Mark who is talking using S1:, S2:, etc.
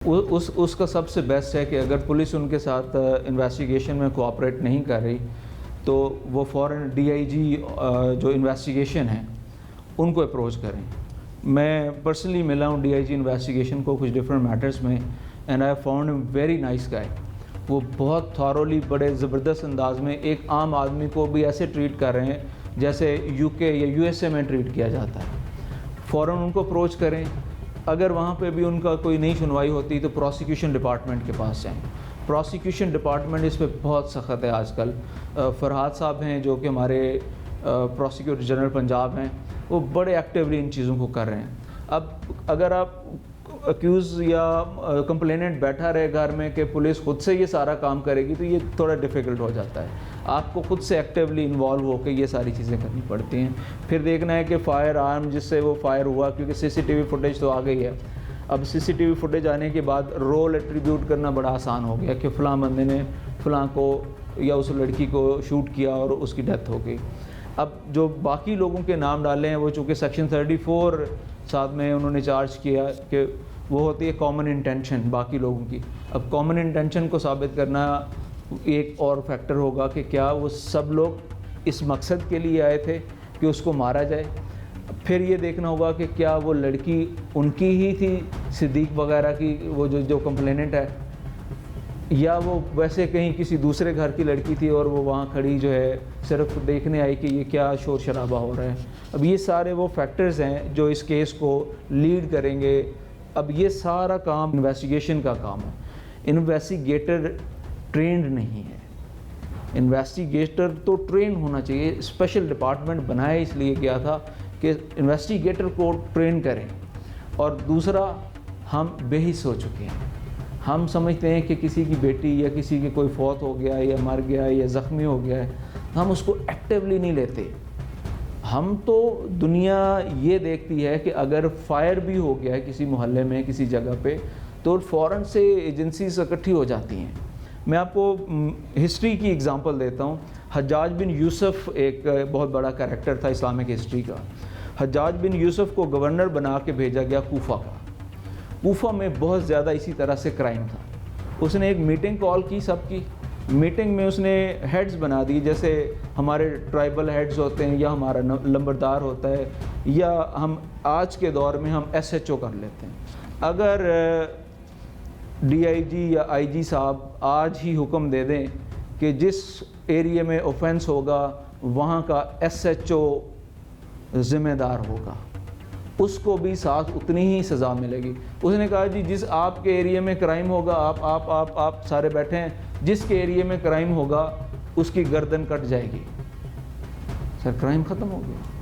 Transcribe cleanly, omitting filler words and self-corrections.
S1: اس کا سب سے بیسٹ ہے کہ اگر پولیس ان کے ساتھ انویسٹیگیشن میں کوآپریٹ نہیں کر رہی تو وہ فوراً DIG جو انویسٹیگیشن ہے ان کو اپروچ کریں. میں پرسنلی ملا ہوں DIG انویسٹیگیشن کو کچھ ڈفرینٹ میٹرز میں، and I found him very nice guy. وہ بہت تھارولی بڑے زبردست انداز میں ایک عام آدمی کو بھی ایسے ٹریٹ کر رہے ہیں جیسے UK یا USA میں ٹریٹ کیا جاتا ہے. فوراً ان کو اپروچ کریں. اگر وہاں پہ بھی ان کا کوئی نہیں سنوائی ہوتی تو پروسیکیوشن ڈپارٹمنٹ کے پاس جائیں. پروسیکیوشن ڈپارٹمنٹ اس پہ بہت سخت ہے آج کل. فرحات صاحب ہیں جو کہ ہمارے پروسیکیوٹر جنرل پنجاب ہیں، وہ بڑے ایکٹیولی ان چیزوں کو کر رہے ہیں. اب اگر آپ اکیوز یا کمپلیننٹ بیٹھا رہے گھر میں کہ پولیس خود سے یہ سارا کام کرے گی تو یہ تھوڑا ڈیفیکلٹ ہو جاتا ہے. آپ کو خود سے ایکٹیولی انوالو ہو کے یہ ساری چیزیں کرنی پڑتی ہیں. پھر دیکھنا ہے کہ فائر آرم جس سے وہ فائر ہوا، کیونکہ CCTV فوٹیج تو آ گئی ہے. اب CCTV فوٹیج آنے کے بعد رول ایٹریبیوٹ کرنا بڑا آسان ہو گیا کہ فلاں بندے نے فلاں کو یا اس لڑکی کو شوٹ کیا اور اس کی ڈیتھ ہو گئی. اب جو باقی لوگوں کے نام ڈالے ہیں وہ چونکہ سیکشن 34 ساتھ میں انہوں نے چارج کیا کہ وہ ہوتی ہے کامن انٹینشن باقی لوگوں کی. اب کامن انٹینشن کو ثابت کرنا ایک اور فیکٹر ہوگا کہ کیا وہ سب لوگ اس مقصد کے لیے آئے تھے کہ اس کو مارا جائے. پھر یہ دیکھنا ہوگا کہ کیا وہ لڑکی ان کی ہی تھی، صدیق وغیرہ کی، وہ جو کمپلیننٹ ہے، یا وہ ویسے کہیں کسی دوسرے گھر کی لڑکی تھی اور وہ وہاں کھڑی جو ہے صرف دیکھنے آئی کہ یہ کیا شور شرابہ ہو رہا ہے. اب یہ سارے وہ فیکٹرز ہیں جو اس کیس کو لیڈ کریں گے. اب یہ سارا کام انویسٹیگیشن کا کام ہے. انویسٹیگیٹر ٹرینڈ نہیں ہے. انویسٹیگیٹر تو ٹرین ہونا چاہیے. اسپیشل ڈپارٹمنٹ بنایا اس لیے گیا تھا کہ انویسٹیگیٹر کو ٹرین کریں. اور دوسرا، ہم بے حس ہو چکے ہیں. ہم سمجھتے ہیں کہ کسی کی بیٹی یا کسی کے کوئی فوت ہو گیا یا مر گیا یا زخمی ہو گیا ہے، ہم اس کو ایکٹیولی نہیں لیتے. ہم تو دنیا یہ دیکھتی ہے کہ اگر فائر بھی ہو گیا ہے کسی محلے میں کسی جگہ پہ تو فوراً سے ایجنسیز اکٹھی ہو جاتی ہیں. میں آپ کو ہسٹری کی اگزامپل دیتا ہوں. حجاج بن یوسف ایک بہت بڑا کریکٹر تھا اسلامک ہسٹری کا. حجاج بن یوسف کو گورنر بنا کے بھیجا گیا کوفہ کا. کوفہ میں بہت زیادہ اسی طرح سے کرائم تھا. اس نے ایک میٹنگ کال کی. سب کی میٹنگ میں اس نے ہیڈز بنا دی، جیسے ہمارے ٹرائبل ہیڈز ہوتے ہیں یا ہمارا لمبردار ہوتا ہے، یا ہم آج کے دور میں ہم SHO کر لیتے ہیں. اگر DIG یا IG صاحب آج ہی حکم دے دیں کہ جس ایریے میں اوفینس ہوگا وہاں کا SHO ذمہ دار ہوگا، اس کو بھی ساتھ اتنی ہی سزا ملے گی. اس نے کہا جی جس آپ کے ایریے میں کرائم ہوگا، آپ سارے بیٹھے ہیں، جس کے ایریے میں کرائم ہوگا اس کی گردن کٹ جائے گی. سر کرائم ختم ہو گیا.